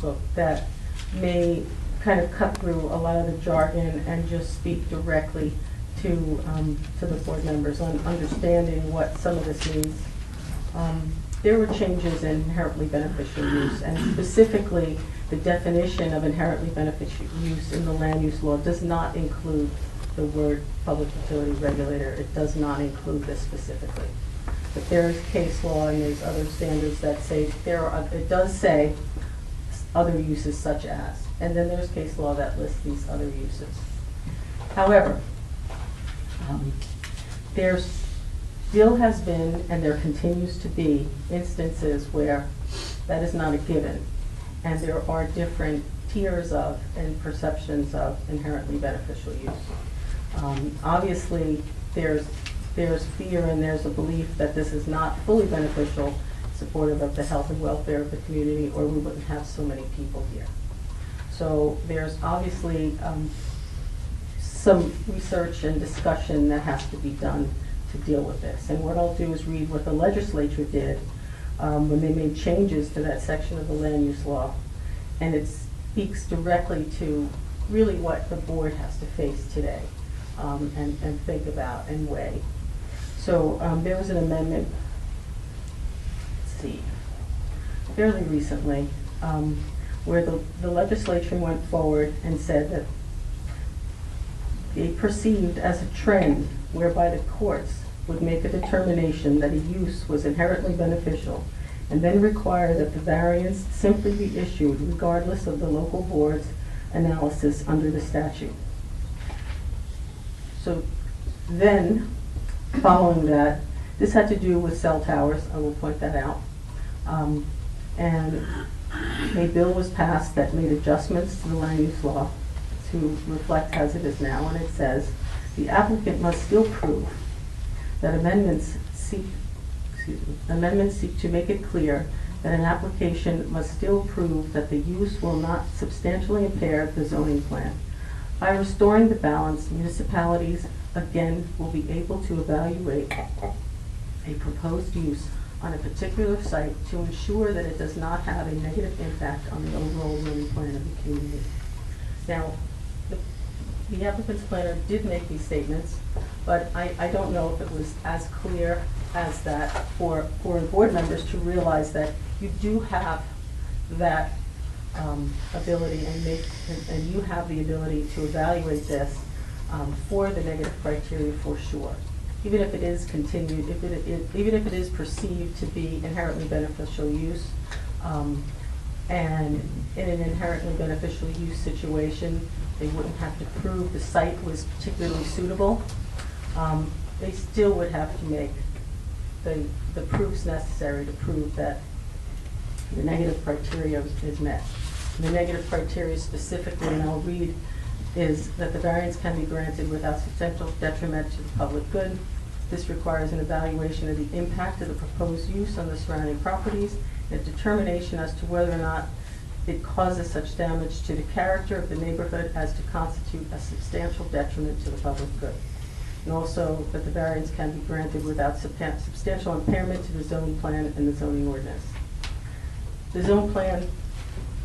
book that may kind of cut through a lot of the jargon and just speak directly to the board members on understanding what some of this means. There were changes in inherently beneficial use, and specifically the definition of inherently beneficial use in the land use law does not include the word public utility regulator. It does not include this specifically. But there is case law and there's other standards that say it does say other uses such as, and then there's case law that lists these other uses. However, there still has been and there continues to be instances where that is not a given, and there are different tiers of and perceptions of inherently beneficial use. Obviously, there's fear and there's a belief that this is not fully beneficial, supportive of the health and welfare of the community, or we wouldn't have so many people here. So there's obviously some research and discussion that has to be done to deal with this. And what I'll do is read what the legislature did when they made changes to that section of the land use law. And it speaks directly to really what the board has to face today and think about and weigh. So there was an amendment, let's see, fairly recently, where the legislature went forward and said that they perceived as a trend whereby the courts would make a determination that a use was inherently beneficial and then require that the variance simply be issued regardless of the local board's analysis under the statute. So then, following that, this had to do with cell towers, I will point that out. And a bill was passed that made adjustments to the land use law to reflect as it is now, and it says, the applicant must still prove that amendments seek to make it clear that an application must still prove that the use will not substantially impair the zoning plan. By restoring the balance, municipalities again will be able to evaluate a proposed use on a particular site to ensure that it does not have a negative impact on the overall zoning plan of the community. Now, the applicant's planner did make these statements, but I don't know if it was as clear as that for board members to realize that you do have that ability and you have the ability to evaluate this for the negative criteria for sure. Even if it is continued, even if it is perceived to be inherently beneficial use, and in an inherently beneficial use situation, they wouldn't have to prove the site was particularly suitable. They still would have to make the proofs necessary to prove that the negative criteria is met. And the negative criteria specifically, and I'll read, is that the variance can be granted without substantial detriment to the public good. This requires an evaluation of the impact of the proposed use on the surrounding properties, and a determination as to whether or not it causes such damage to the character of the neighborhood as to constitute a substantial detriment to the public good. And also that the variance can be granted without substantial impairment to the zoning plan and the zoning ordinance. The zone plan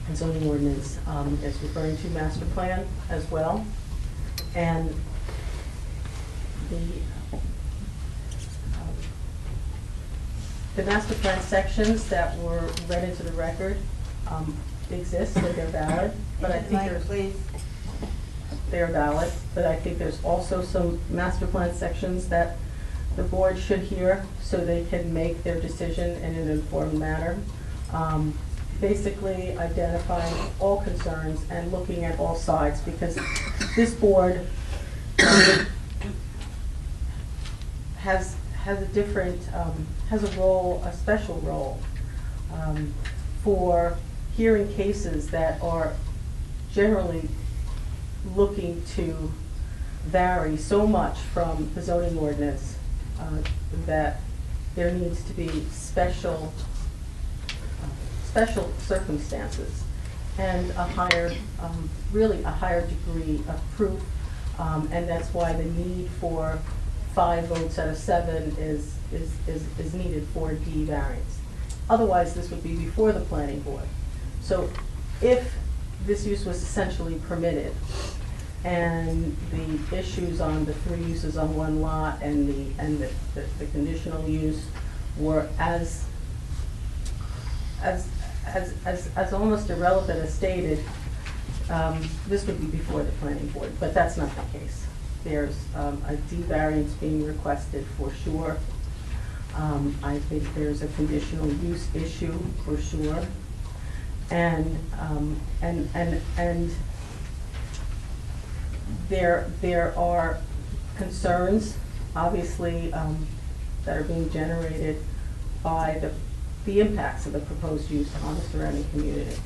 and zoning ordinance is referring to master plan as well. And the master plan sections that were read into the record exist, and they're valid, but I think they're valid, but I think there's also some master plan sections that the board should hear so they can make their decision in an informed manner. Basically identifying all concerns and looking at all sides, because this board has a different, has a role, a special role for hearing cases that are generally looking to vary so much from the zoning ordinance that there needs to be special circumstances and a higher, really a higher degree of proof, and that's why the need for 5 votes out of 7 is needed for D variance. Otherwise, this would be before the planning board. So if this use was essentially permitted, and the issues on the 3 uses on 1 lot and the conditional use were as almost irrelevant as stated, this would be before the planning board, but that's not the case. There's a D variance being requested for sure. I think there's a conditional use issue for sure, and there are concerns, obviously, that are being generated by the impacts of the proposed use on the surrounding community.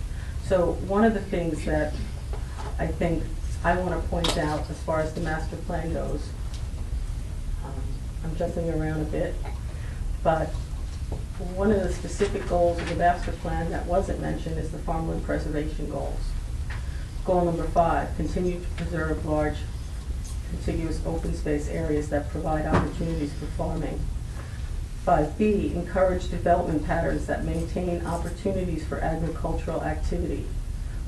So one of the things that I think I want to point out as far as the master plan goes, I'm jumping around a bit, but one of the specific goals of the master plan that wasn't mentioned is the farmland preservation goals. Goal number 5, continue to preserve large contiguous open space areas that provide opportunities for farming. 5B, encourage development patterns that maintain opportunities for agricultural activity.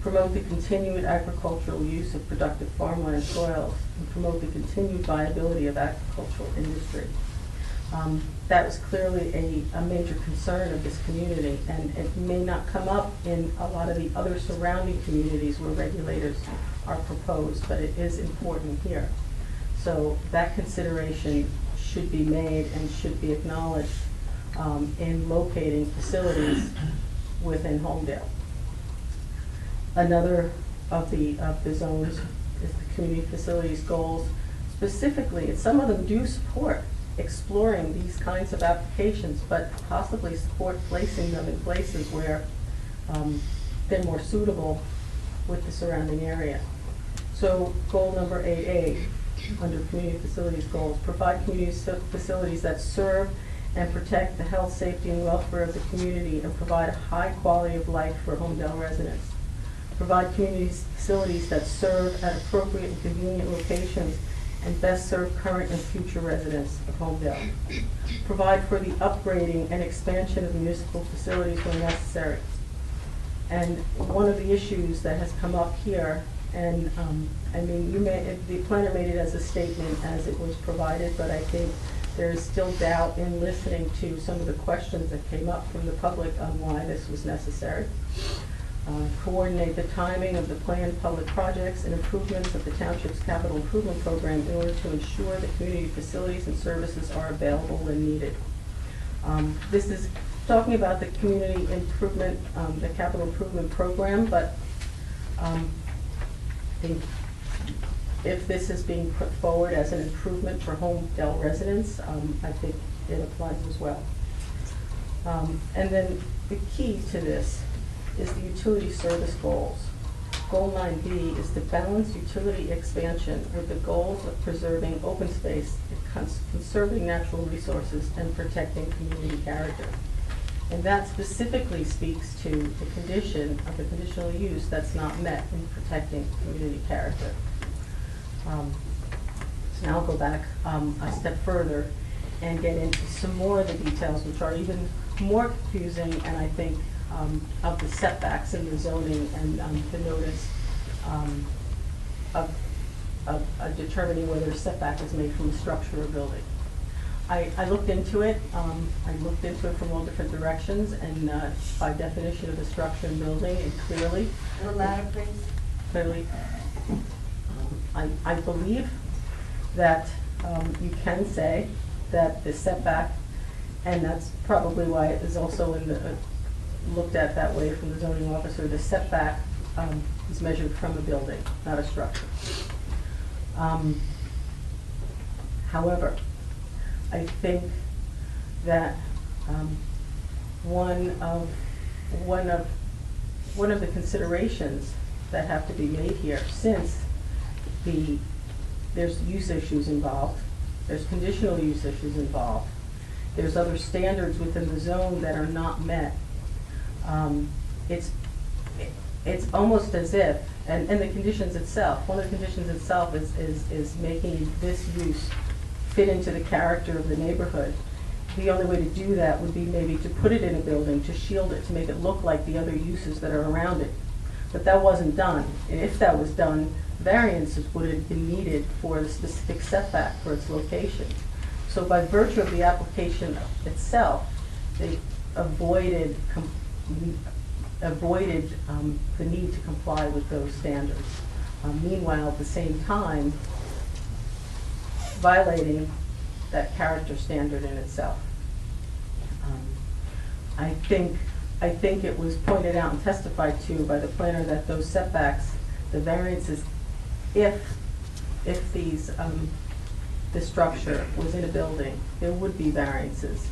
Promote the continued agricultural use of productive farmland soils and promote the continued viability of agricultural industry. That was clearly a major concern of this community, and it may not come up in a lot of the other surrounding communities where regulators are proposed, but it is important here. So that consideration should be made and should be acknowledged in locating facilities within Holmdel. Another of the zones is the community facilities goals. Specifically, some of them do support exploring these kinds of applications, but possibly support placing them in places where they're more suitable with the surrounding area. So goal number 8A, under community facilities goals, provide community facilities that serve and protect the health, safety, and welfare of the community and provide a high quality of life for Holmdel residents. Provide community facilities that serve at appropriate and convenient locations and best serve current and future residents of Holmdel. Provide for the upgrading and expansion of municipal facilities where necessary. And one of the issues that has come up here, and I mean, the planner made it as a statement as it was provided, but I think there is still doubt in listening to some of the questions that came up from the public on why this was necessary. Coordinate the timing of the planned public projects and improvements of the township's capital improvement program in order to ensure that community facilities and services are available when needed. This is talking about the community improvement, the capital improvement program, but I think if this is being put forward as an improvement for Holmdel residents, I think it applies as well. And then the key to this is the utility service goals. Goal 9B is to balance utility expansion with the goals of preserving open space, conserving natural resources, and protecting community character. And that specifically speaks to the condition of the conditional use that's not met in protecting community character. So now I'll go back a step further and get into some more of the details, which are even more confusing, and I think of the setbacks in the zoning and the notice of determining whether a setback is made from a structure or building. I looked into it. I looked into it from all different directions, and by definition of a structure and building, and clearly, The ladder, please. clearly, I believe that you can say that the setback, and that's probably why it is also in the looked at that way from the zoning officer, the setback is measured from a building, not a structure. However, I think that one of the considerations that have to be made here, since there's use issues involved, there's conditional use issues involved, there's other standards within the zone that are not met. It's almost as if, and the conditions itself, one of the conditions itself is making this use fit into the character of the neighborhood. The only way to do that would be maybe to put it in a building, to shield it, to make it look like the other uses that are around it. But that wasn't done. And if that was done, variances would have been needed for the specific setback for its location. So by virtue of the application itself, they avoided the need to comply with those standards. Meanwhile, at the same time, violating that character standard in itself. I think it was pointed out and testified to by the planner that those setbacks, the variances, if these this structure was in a building, there would be variances,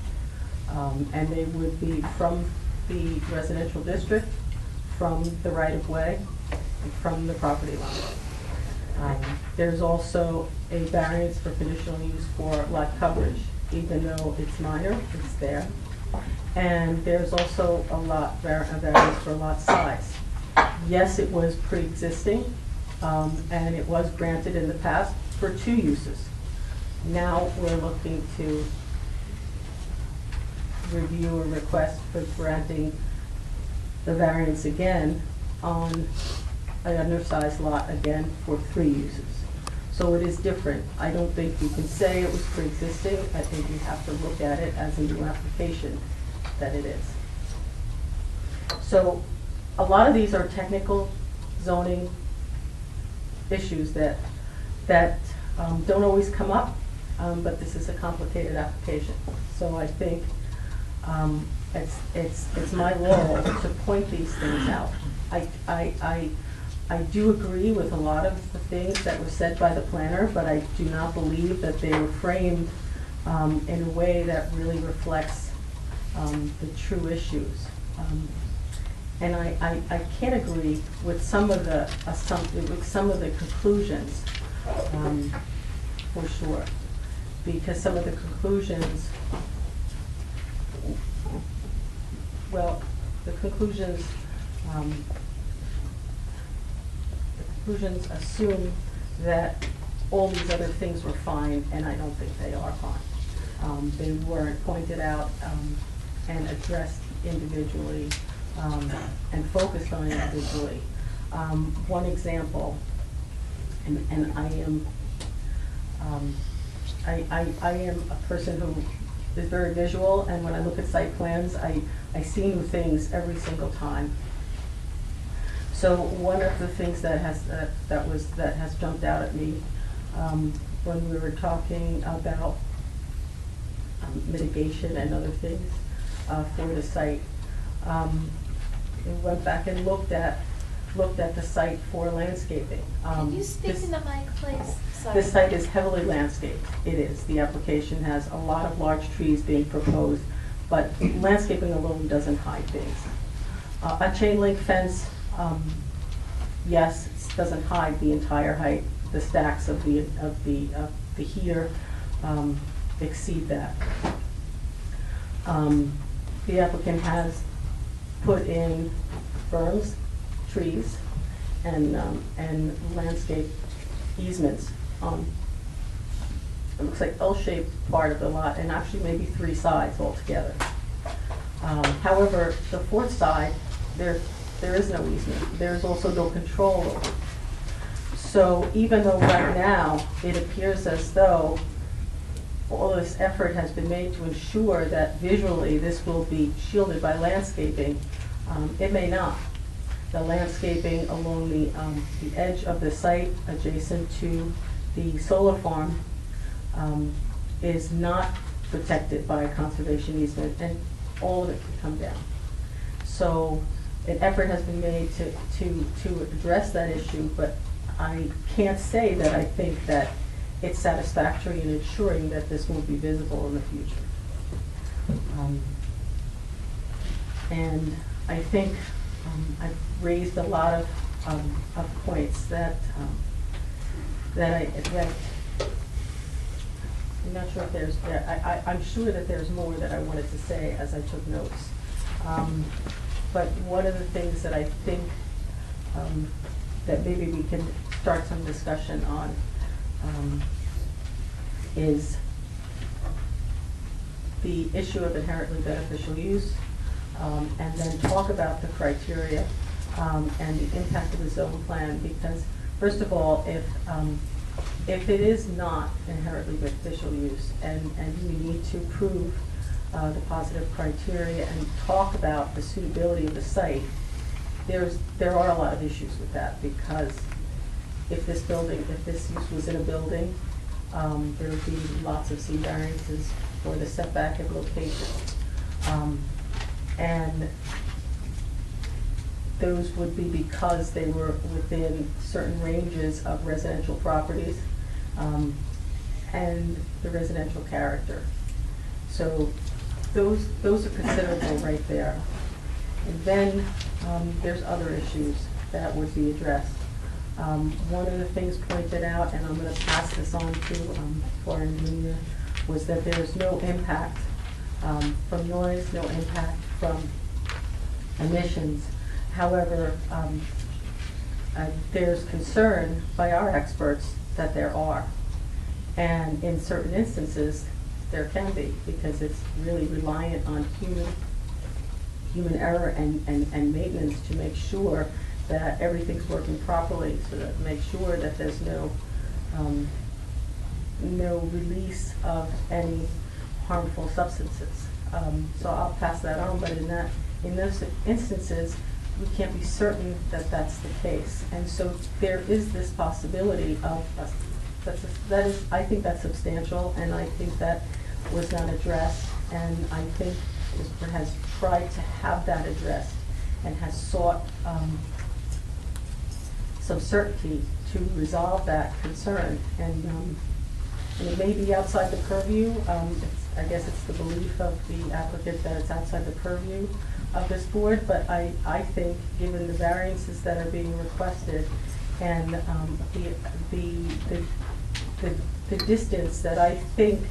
and they would be from the residential district, from the right-of-way, and from the property line. There's also a variance for conditional use for lot coverage, even though it's minor, it's there. And there's also a variance for lot size. Yes, it was pre-existing, and it was granted in the past for 2 uses. Now we're looking to review a request for granting the variance again on an undersized lot again for 3 uses. So it is different. I don't think you can say it was pre-existing. I think you have to look at it as a new application that it is. So a lot of these are technical zoning issues that don't always come up, but this is a complicated application. So I think it's my role to point these things out. I do agree with a lot of the things that were said by the planner, but I do not believe that they were framed in a way that really reflects the true issues. And I can't agree with some of the conclusions, for sure, because some of the conclusions, well, the conclusions assume that all these other things were fine, and I don't think they are fine. They weren't pointed out and addressed individually and focused on individually. One example, and I am a person who is very visual, and when I look at site plans, I see new things every single time. So one of the things that has jumped out at me when we were talking about mitigation and other things for the site, we went back and looked at the site for landscaping. Can you speak in the mic, please? Sorry. This site is heavily landscaped. It is. The application has a lot of large trees being proposed, but landscaping alone doesn't hide things. A chain link fence, yes, it doesn't hide the entire height. The stacks of the heater exceed that. The applicant has put in berms, trees, and landscape easements on, it looks like L-shaped part of the lot, and actually maybe 3 sides altogether. However, the 4th side, there is no easement. There's also no control over it. So even though right now it appears as though all this effort has been made to ensure that visually this will be shielded by landscaping, it may not. The landscaping along the edge of the site adjacent to the solar farm is not protected by a conservation easement, and all of it could come down. So an effort has been made to address that issue, but I can't say that I think that it's satisfactory in ensuring that this won't be visible in the future. And I think I've raised a lot of points that I'm not sure if there's, I'm sure that there's more that I wanted to say as I took notes. But one of the things that I think that maybe we can start some discussion on is the issue of inherently beneficial use, and then talk about the criteria and the impact of the zone plan, because first of all, if it is not inherently beneficial use, and we need to prove the positive criteria and talk about the suitability of the site, there are a lot of issues with that, because if this use was in a building, there would be lots of C variances for the setback and location. And those would be because they were within certain ranges of residential properties, and the residential character. So those are considerable right there. And then there's other issues that would be addressed. One of the things pointed out, and I'm going to pass this on to our engineer, was that there's no impact from noise, no impact from emissions. However, there's concern by our experts that there are. And in certain instances, there can be, because it's really reliant on human error and maintenance to make sure that everything's working properly, so that make sure that there's no release of any harmful substances. So I'll pass that on, but in those instances, we can't be certain that that's the case. And so there is this possibility of, I think that's substantial, and I think that was not addressed, and I think it has tried to have that addressed and has sought some certainty to resolve that concern. And it may be outside the purview. I guess it's the belief of the applicant that it's outside the purview of this board, but I think, given the variances that are being requested and the distance that I think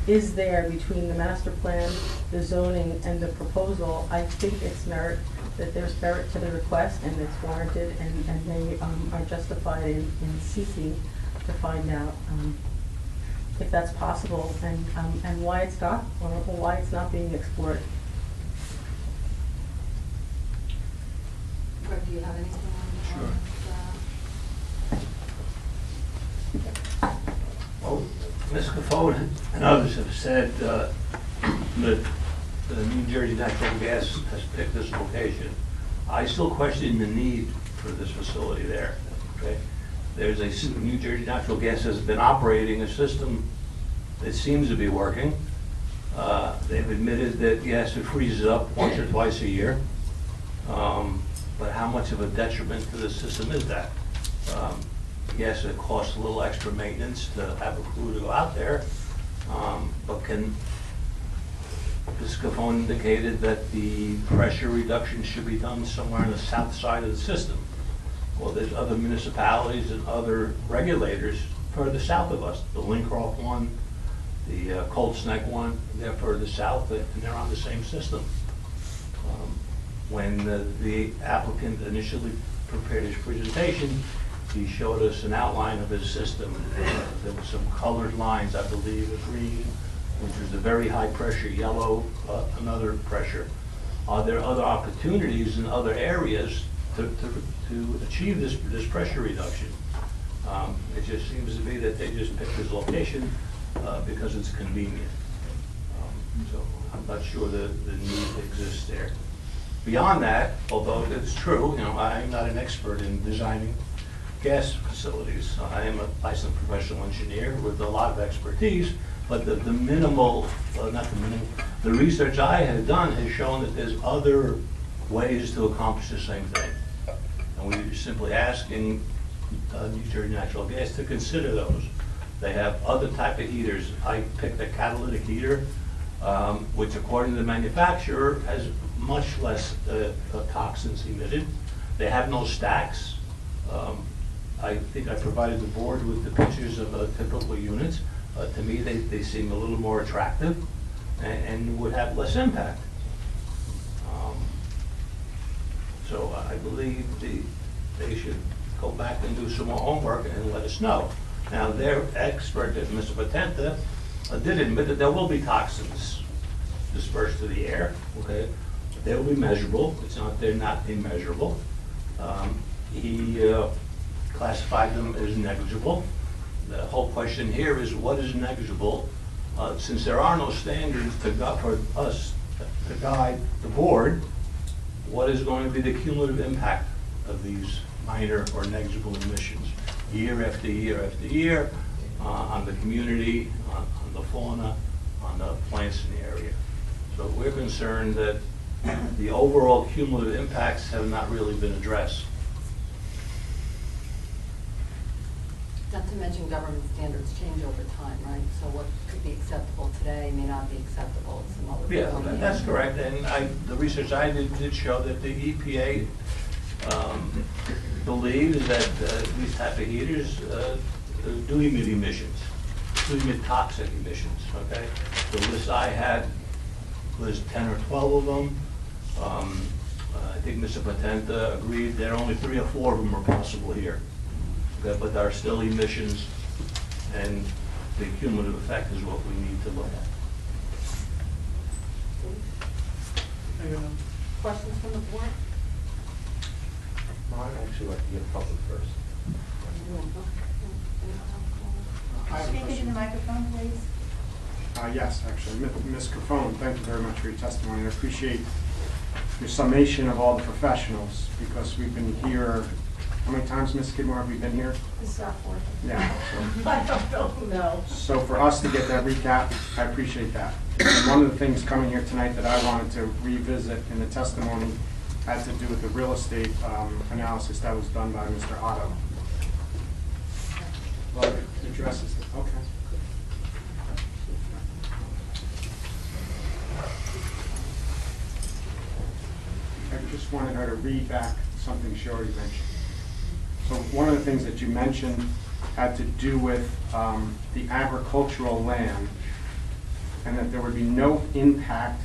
is there between the master plan, the zoning, and the proposal, I think it's that there's merit to the request, and it's warranted, and they are justified in seeking to find out if that's possible, and why it's not, or why it's not being explored. Greg, do you have anything on Sure. Well, Ms. Cafone and others have said that the New Jersey Natural Gas has picked this location. I still question the need for this facility there. Okay, there's New Jersey Natural Gas has been operating a system that seems to be working. They've admitted that yes, it freezes up once or twice a year. But how much of a detriment to the system is that? Yes, it costs a little extra maintenance to have a crew to go out there, but Ms. Cafone indicated that the pressure reduction should be done somewhere on the south side of the system. Well, there's other municipalities and other regulators further south of us. The Lincroft one, the Cold Snake one, they're further south, and they're on the same system. When the applicant initially prepared his presentation, he showed us an outline of his system. There were some colored lines, I believe, a green, which was the very high pressure, yellow, another pressure. Are there other opportunities in other areas to achieve this pressure reduction? It just seems to be that they just picked this location because it's convenient. So I'm not sure the need exists there. Beyond that, although it's true, I'm not an expert in designing gas facilities. I am a licensed professional engineer with a lot of expertise, but the research I have done has shown that there's other ways to accomplish the same thing. And we're simply asking New Jersey Natural Gas to consider those. They have other type of heaters. I picked a catalytic heater, which according to the manufacturer has much less toxins emitted. They have no stacks. I think I provided the board with the pictures of typical units. To me, they seem a little more attractive and would have less impact. So I believe they should go back and do some more homework and let us know. Now, their expert, Mr. Patenta, did admit that there will be toxins dispersed to the air. Okay, they will be measurable. They're not immeasurable. He classified them as negligible. The whole question here is what is negligible? Since there are no standards for us to guide the board, what is going to be the cumulative impact of these minor or negligible emissions year after year after year on the community, on the fauna, on the plants in the area? So we're concerned that the overall cumulative impacts have not really been addressed. Not to mention government standards change over time, right? So what could be acceptable today may not be acceptable at some other Yeah, point. that's correct. And the research I did show that the EPA believes that these type of heaters do emit emissions, do emit toxic emissions, okay? The list I had was 10 or 12 of them. I think Mr. Patenta agreed there are only 3 or 4 of them are possible here. Okay, but there are still emissions, and the cumulative effect is what we need to look at. Questions from the board? I'd actually like to get public first. Speak into the microphone, please. Yes, actually, Ms. Cofone, thank you very much for your testimony. I appreciate your summation of all the professionals, because we've been here, how many times, Ms. Skidmore, have we been here? This is our fourth. Yeah. I don't know. So for us to get that recap, I appreciate that. And one of the things coming here tonight that I wanted to revisit in the testimony had to do with the real estate analysis that was done by Mr. Otto. Well, it addresses it, okay. I just wanted her to read back something she already mentioned. So one of the things that you mentioned had to do with the agricultural land, and that there would be no impact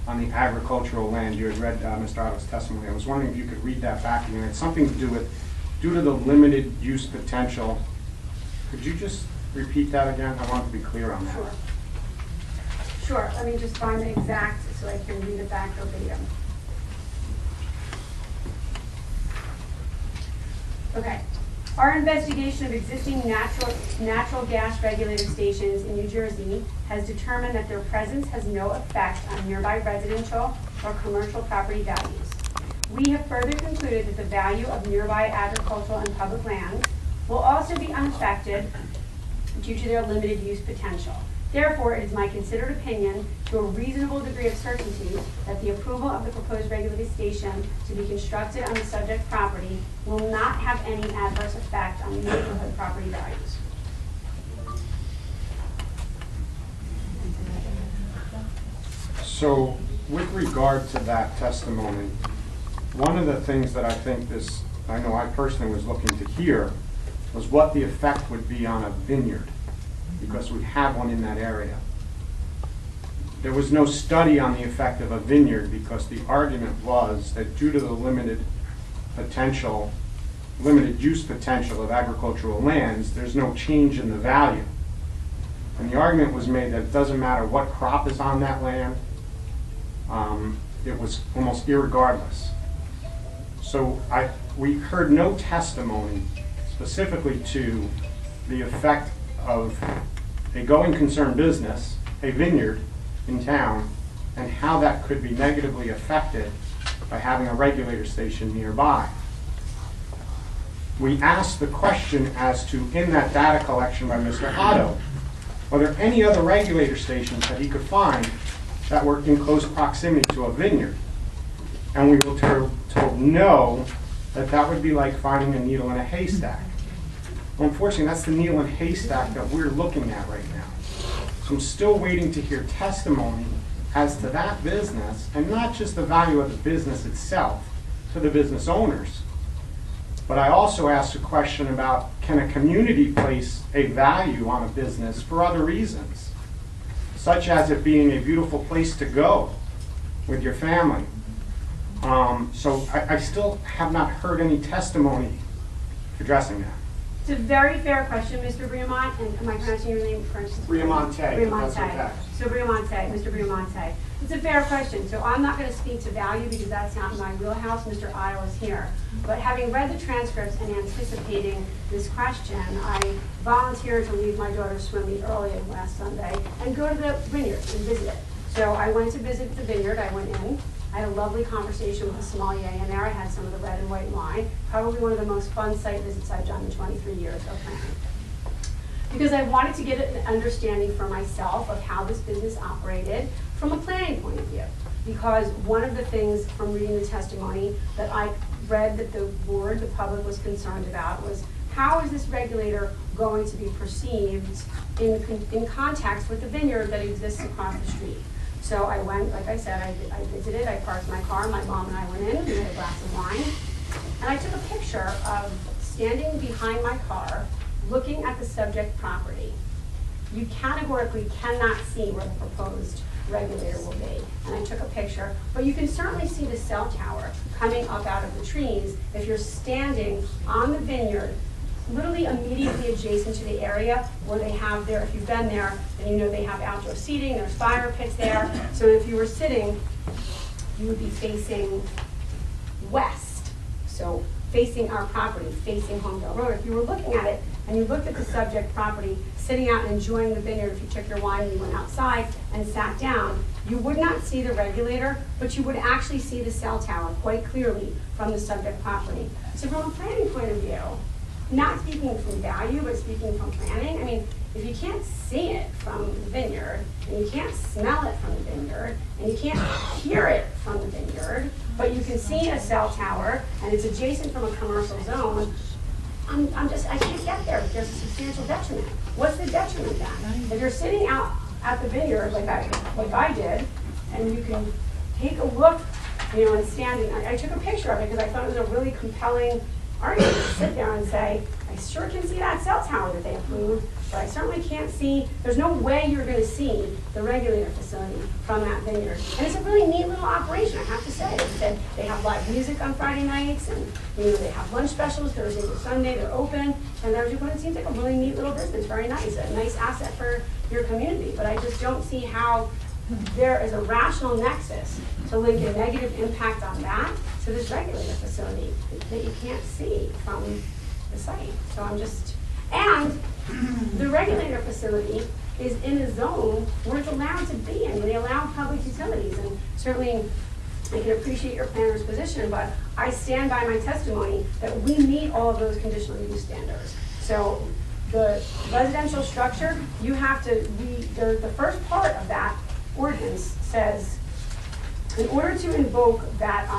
on the agricultural land. You had read Mr. Otto's testimony. I was wondering if you could read that back again. It's something to do with, due to the limited use potential. Could you just repeat that again? I want to be clear on that. Sure. Sure, let me just find the exact so I can read it back verbatim. Okay. Our investigation of existing natural gas regulator stations in New Jersey has determined that their presence has no effect on nearby residential or commercial property values. We have further concluded that the value of nearby agricultural and public lands will also be unaffected due to their limited use potential. Therefore, it is my considered opinion, to a reasonable degree of certainty, that the approval of the proposed regulated station to be constructed on the subject property will not have any adverse effect on the neighborhood property values. So with regard to that testimony, one of the things that I think I know I personally was looking to hear was what the effect would be on a vineyard, because we have one in that area. There was no study on the effect of a vineyard, because the argument was that due to the limited use potential of agricultural lands, there's no change in the value. And the argument was made that it doesn't matter what crop is on that land, it was almost irregardless. So we heard no testimony specifically to the effect of a going concern business, a vineyard in town, and how that could be negatively affected by having a regulator station nearby. We asked the question as to, in that data collection by Mr. Otto, are there any other regulator stations that he could find that were in close proximity to a vineyard? And we were told no, that would be like finding a needle in a haystack. Well, unfortunately, that's the needle in a haystack that we're looking at right now. So I'm still waiting to hear testimony as to that business, and not just the value of the business itself to the business owners. But I also asked a question about, can a community place a value on a business for other reasons, such as it being a beautiful place to go with your family? So I still have not heard any testimony addressing that. It's a very fair question, Mr. Briamont, and am I pronouncing your name correctly? Briamante, Briamante. that's okay. So Briamante, Mr. Briamante. It's a fair question. So I'm not going to speak to value because that's not my wheelhouse. Mr. Isle is here. But having read the transcripts and anticipating this question, I volunteered to leave my daughter swimming early last Sunday and go to the vineyard and visit it. So I went to visit the vineyard. I went in. I had a lovely conversation with the sommelier in there. I had some of the red and white wine. Probably one of the most fun site visits I've done in 23 years of planning. Because I wanted to get an understanding for myself of how this business operated from a planning point of view. Because one of the things from reading the testimony that I read that the board, the public was concerned about was how is this regulator going to be perceived in context with the vineyard that exists across the street. So I went, like I said, I visited, I parked my car, my mom and I went in, we had a glass of wine, and I took a picture of standing behind my car, looking at the subject property. You categorically cannot see where the proposed regulator will be. And I took a picture, but you can certainly see the cell tower coming up out of the trees if you're standing on the vineyard, literally immediately adjacent to the area where they have their, if you've been there, then you know they have outdoor seating, there's fire pits there. So if you were sitting, you would be facing west. So facing our property, facing Holmdel Road. If you were looking at it and you looked at the subject property, sitting out and enjoying the vineyard, if you took your wine and you went outside and sat down, you would not see the regulator, but you would actually see the cell tower quite clearly from the subject property. So from a planning point of view, not speaking from value, but speaking from planning, I mean, if you can't see it from the vineyard, and you can't smell it from the vineyard, and you can't hear it from the vineyard, but you can see a cell tower, and it's adjacent from a commercial zone, I can't get there. There's a substantial detriment. What's the detriment then? If you're sitting out at the vineyard like I did, and you can take a look, you know, and standing, I took a picture of it because I thought it was a really compelling argument to sit there and say, I sure can see that cell tower that they approved, but I certainly can't see, there's no way you're going to see the regulator facility from that vineyard. And it's a really neat little operation, I have to say. They said they have live music on Friday nights, and you know, they have lunch specials Thursday to Sunday, they're open, and it seems like a really neat little business, very nice, a nice asset for your community. But I just don't see how there is a rational nexus to link a negative impact on that to this regulator facility that you can't see from the site. So I'm just, and the regulator facility is in a zone where it's allowed to be in. They allow public utilities, and certainly I can appreciate your planner's position, but I stand by my testimony that we meet all of those conditional use standards. So the residential structure, you have to, the first part of that ordinance says, in order to invoke that,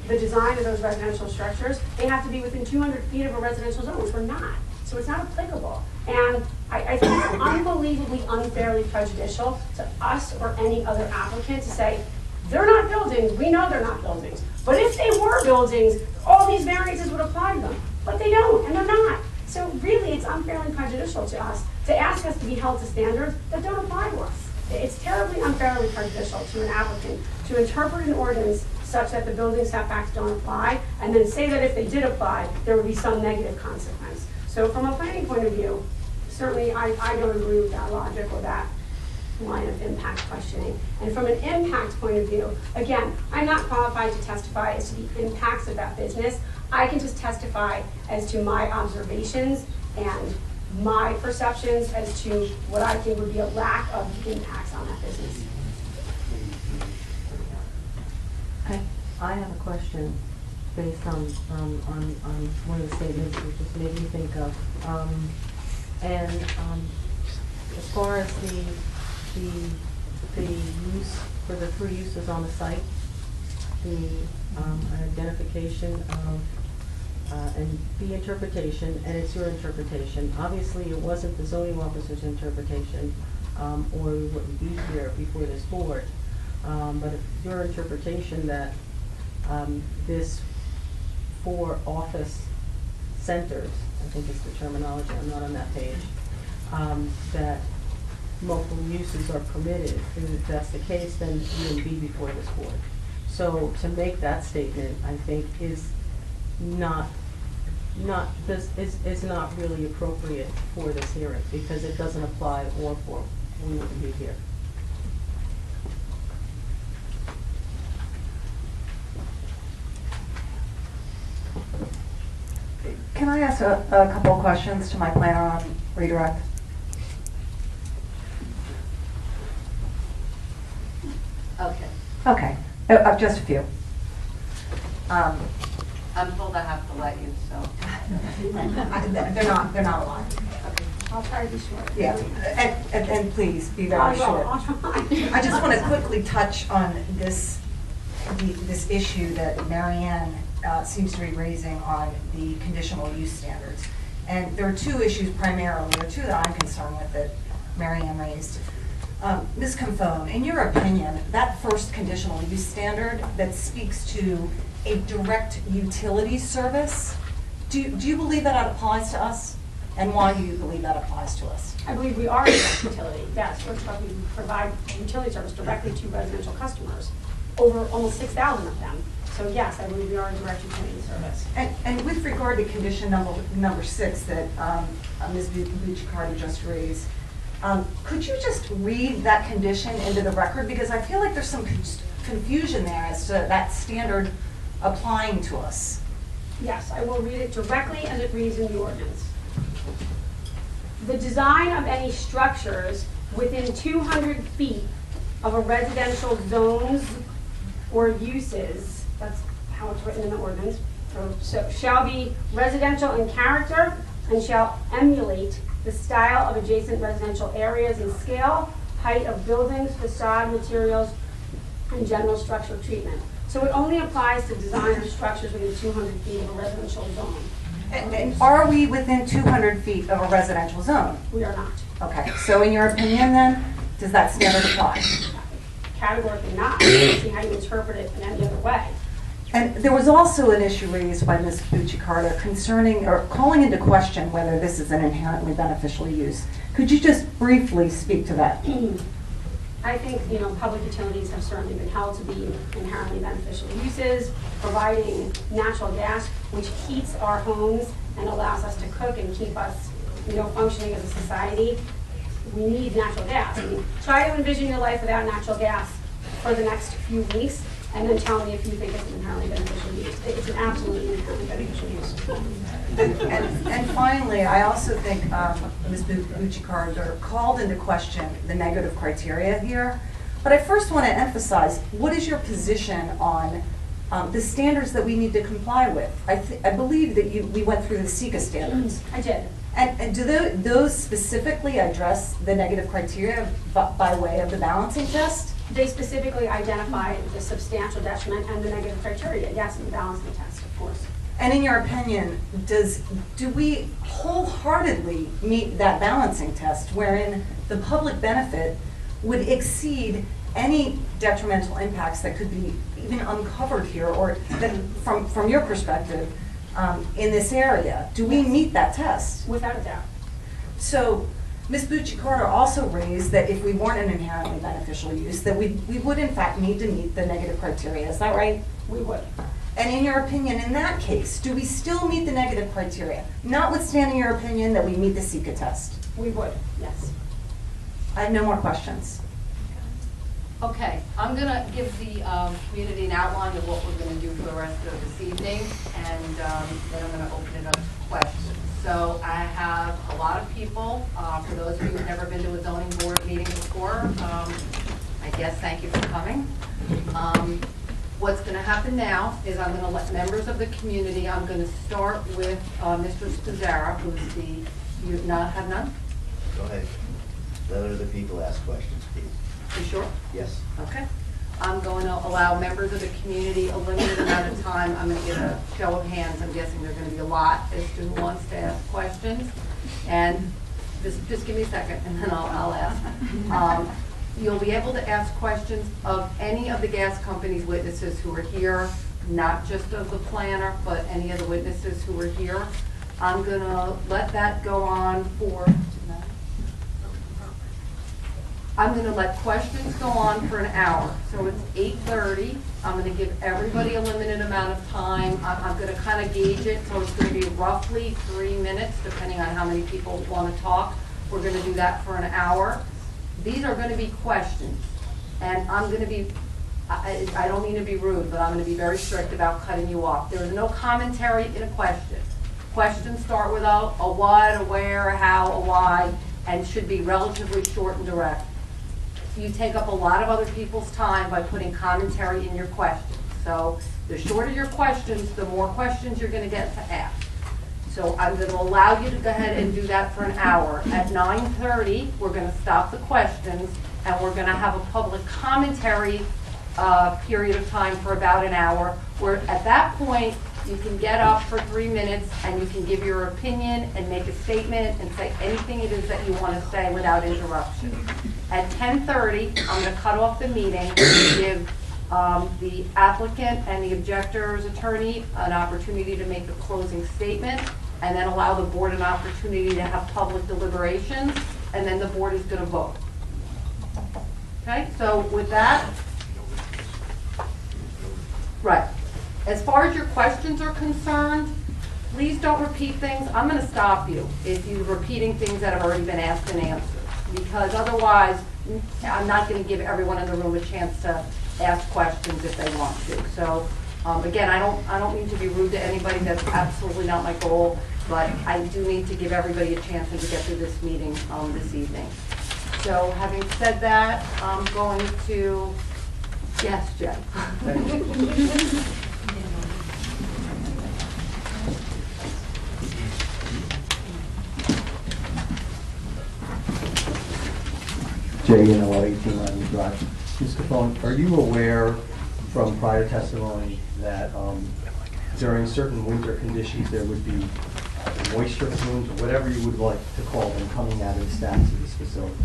the design of those residential structures, they have to be within 200 feet of a residential zone, which we're not. So it's not applicable. And I think it's unbelievably unfairly prejudicial to us or any other applicant to say, they're not buildings, we know they're not buildings. But if they were buildings, all these variances would apply to them. But they don't, and they're not. So really, it's unfairly prejudicial to us to ask us to be held to standards that don't apply to us. It's terribly unfairly prejudicial to an applicant to interpret an ordinance such that the building setbacks don't apply, and then say that if they did apply, there would be some negative consequence. So from a planning point of view, certainly I don't agree with that logic or that line of impact questioning. And from an impact point of view, again, I'm not qualified to testify as to the impacts of that business. I can just testify as to my observations and my perceptions as to what I think would be a lack of impacts on that business. I have a question based on one of the statements you just made me think of. As far as the use for the three uses on the site, the identification of and the interpretation, and it's your interpretation. Obviously, it wasn't the zoning officer's interpretation, or we wouldn't be here before this board. But if your interpretation that this 4 office centers, I think it's the terminology, I'm not on that page, that multiple uses are permitted, if that's the case, then you wouldn't be before this board. So to make that statement, I think is not really appropriate for this hearing, because it doesn't apply or for we wouldn't be here. Can I ask a couple of questions to my planner on redirect? Okay. Okay, just a few. I'm told I have to let you, so. They're not a lot. I'll try to be short. Yeah, and please, be I very will, short. I'll try. I just want to quickly touch on this issue that Marianne seems to be raising on the conditional use standards. And there are two issues primarily, or two that I'm concerned with that Marianne raised. Ms. Confone, in your opinion, that first conditional use standard that speaks to a direct utility service, do you believe that applies to us? And why do you believe that applies to us? I believe we are a direct utility, yes. We provide utility service directly to residential customers, over almost 6,000 of them. So yes, I believe we are a direct utility service. And with regard to condition number 6 that Ms. Buccicardi just raised, could you just read that condition into the record? Because I feel like there's some confusion there as to that standard applying to us. Yes, I will read it directly as it reads in the ordinance. The design of any structures within 200 feet of a residential zones or uses, that's how it's written in the ordinance, so shall be residential in character and shall emulate the style of adjacent residential areas in scale, height of buildings, facade materials, and general structural treatment. So it only applies to design of structures within 200 feet of a residential zone. And are we within 200 feet of a residential zone? We are not. Okay, so in your opinion then, does that standard apply? Categorically not. I don't see how you interpret it in any other way. And there was also an issue raised by Ms. Buccicardi concerning, or calling into question whether this is an inherently beneficial use. Could you just briefly speak to that? I think, public utilities have certainly been held to be inherently beneficial uses, providing natural gas, which heats our homes and allows us to cook and keep us, functioning as a society. We need natural gas. I mean, try to envision your life without natural gas for the next few weeks, and then tell me if you think it's an inherently beneficial use. It's an absolutely inherently beneficial use. And finally, I also think Ms. Buccicardi called into question the negative criteria here. But I first want to emphasize, what is your position on the standards that we need to comply with? I believe that we went through the SECA standards. I did. And do those specifically address the negative criteria by way of the balancing test? They specifically identified the substantial detriment and the negative criteria, yes, in the balancing test, of course. And in your opinion, do we wholeheartedly meet that balancing test wherein the public benefit would exceed any detrimental impacts that could be even uncovered here, or that from your perspective in this area? Do we meet that test? Without a doubt. So Ms. Buccicardi also raised that if we weren't an inherently beneficial use, that we would in fact need to meet the negative criteria. Is that right? We would. And in your opinion, in that case, do we still meet the negative criteria, notwithstanding your opinion that we meet the SECA test? We would, yes. I have no more questions. Okay, I'm going to give the community an outline of what we're going to do for the rest of this evening, and then I'm going to open it up to questions. So I have a lot of people. For those of you who've never been to a zoning board meeting before, I guess thank you for coming. What's going to happen now is I'm going to let members of the community, I'm going to start with Mr. Spizzara, who's the, you not have none? Go ahead. Let other people ask questions, please. You sure? Yes. Okay. I'm going to allow members of the community a limited amount of time. I'm going to give a show of hands. I'm guessing there's going to be a lot as to who wants to ask questions. And just give me a second, and then I'll ask. You'll be able to ask questions of any of the gas company's witnesses who are here, not just of the planner, but any of the witnesses who are here. I'm going to let that go on for, I'm going to let questions go on for an hour. So it's 8:30. I'm going to give everybody a limited amount of time. I'm going to kind of gauge it, so it's going to be roughly 3 minutes, depending on how many people want to talk. We're going to do that for an hour. These are going to be questions, and I'm going to be, I don't mean to be rude, but I'm going to be very strict about cutting you off. There is no commentary in a question. Questions start with a what, a where, a how, a why, and should be relatively short and direct. You take up a lot of other people's time by putting commentary in your questions. So the shorter your questions, the more questions you're going to get to ask. So I'm going to allow you to go ahead and do that for an hour. At 9:30, we're going to stop the questions, and we're going to have a public commentary period of time for about an hour, where at that point, you can get up for 3 minutes and you can give your opinion and make a statement and say anything it is that you want to say without interruption. At 10:30, I'm going to cut off the meeting and give the applicant and the objector's attorney an opportunity to make a closing statement, and then allow the board an opportunity to have public deliberations, and then the board is going to vote. Okay, so with that, right. As far as your questions are concerned, please don't repeat things. I'm going to stop you if you're repeating things that have already been asked and answered, because otherwise I'm not going to give everyone in the room a chance to ask questions if they want to. So again, I don't mean to be rude to anybody. That's absolutely not my goal, but I do need to give everybody a chance to get through this meeting this evening. So having said that, I'm going to, yes, Jen. JNO 18 Ivy Drive. Mr. Capone, are you aware from prior testimony that during certain winter conditions there would be moisture plumes, or whatever you would like to call them, coming out of the stacks of this facility?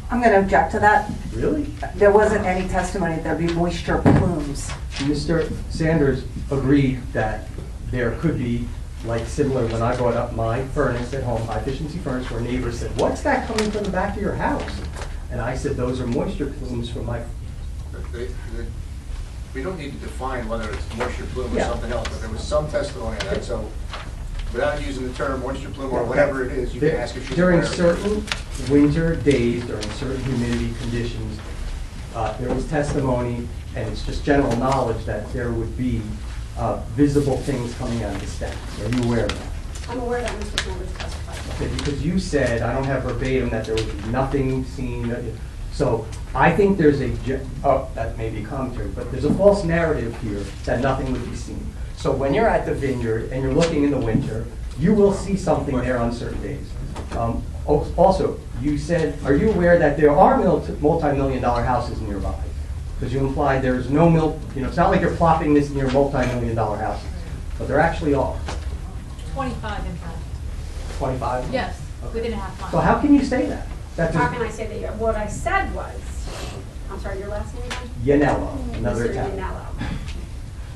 I'm going to object to that. Really? There wasn't any testimony that there'd be moisture plumes. Mr. Sanders agreed that there could be, like similar when I brought up my furnace at home, high efficiency furnace, where neighbors said, "What's that coming from the back of your house?" And I said, "Those are moisture plumes from my..." We don't need to define whether it's moisture plume or Yeah. something else, but there was some testimony on that, so without using the term moisture plume or whatever it is, you can ask if she's aware During of it. certain winter days, during certain humidity conditions, there was testimony, and it's just general knowledge, that there would be visible things coming out of the stacks. Are you aware of that? I'm aware that Mr. Sanders testified. Okay, because you said, I don't have verbatim, that there would be nothing seen. So I think there's that may be commentary, but there's a false narrative here that nothing would be seen. So when you're at the vineyard and you're looking in the winter, you will see something there on certain days. Also, you said, are you aware that there are multi-million-dollar houses nearby? Because you implied there's no it's not like you're plopping this in your multi-million-dollar houses, but there actually are. 25 in fact. 25? Yes, Okay. within a half mile. So how can you say that? How can I say that? What I said was, I'm sorry, your last name again? Yanello, another Mr. town. Yanello.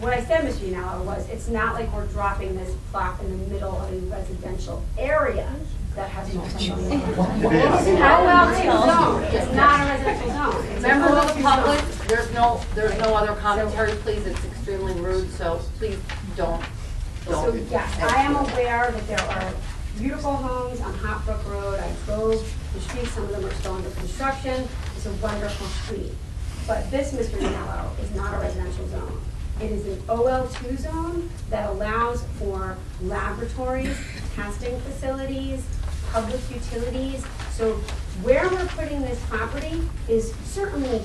What I said, Mr. Yanello, was it's not like we're dropping this block in the middle of a residential area that has multi-million. OL2 zone, it's not a residential zone. It's an Members of the OL2 public, zone. there's no other commentary, please. It's extremely rude, so please don't. So yes, I am aware that there are beautiful homes on Hot Brook Road. I drove the street, some of them are still under construction. It's a wonderful street. But this, Mr. Yanello, is not a residential zone. It is an OL2 zone that allows for laboratories, testing facilities, public utilities. So where we're putting this property is certainly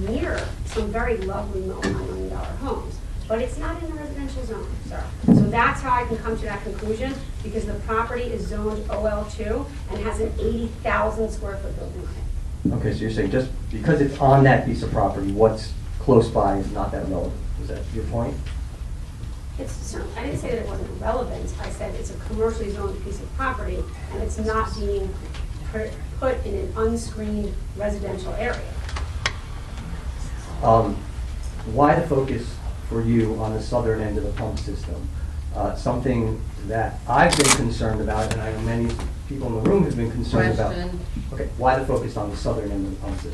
near some very lovely multi-million-dollar homes, but it's not in a residential zone, sir. So that's how I can come to that conclusion, because the property is zoned OL2 and has an 80,000 square foot building on it. Okay, so you're saying just because it's on that piece of property, what's close by is not that relevant. Is that your point? It's certainly, I didn't say that it wasn't relevant. I said it's a commercially zoned piece of property and it's not being put in an unscreened residential area. Why the focus for you on the southern end of the pump system? Something that I've been concerned about, and I know many people in the room have been concerned about. Question. Okay, why the focus on the southern end of the pump system?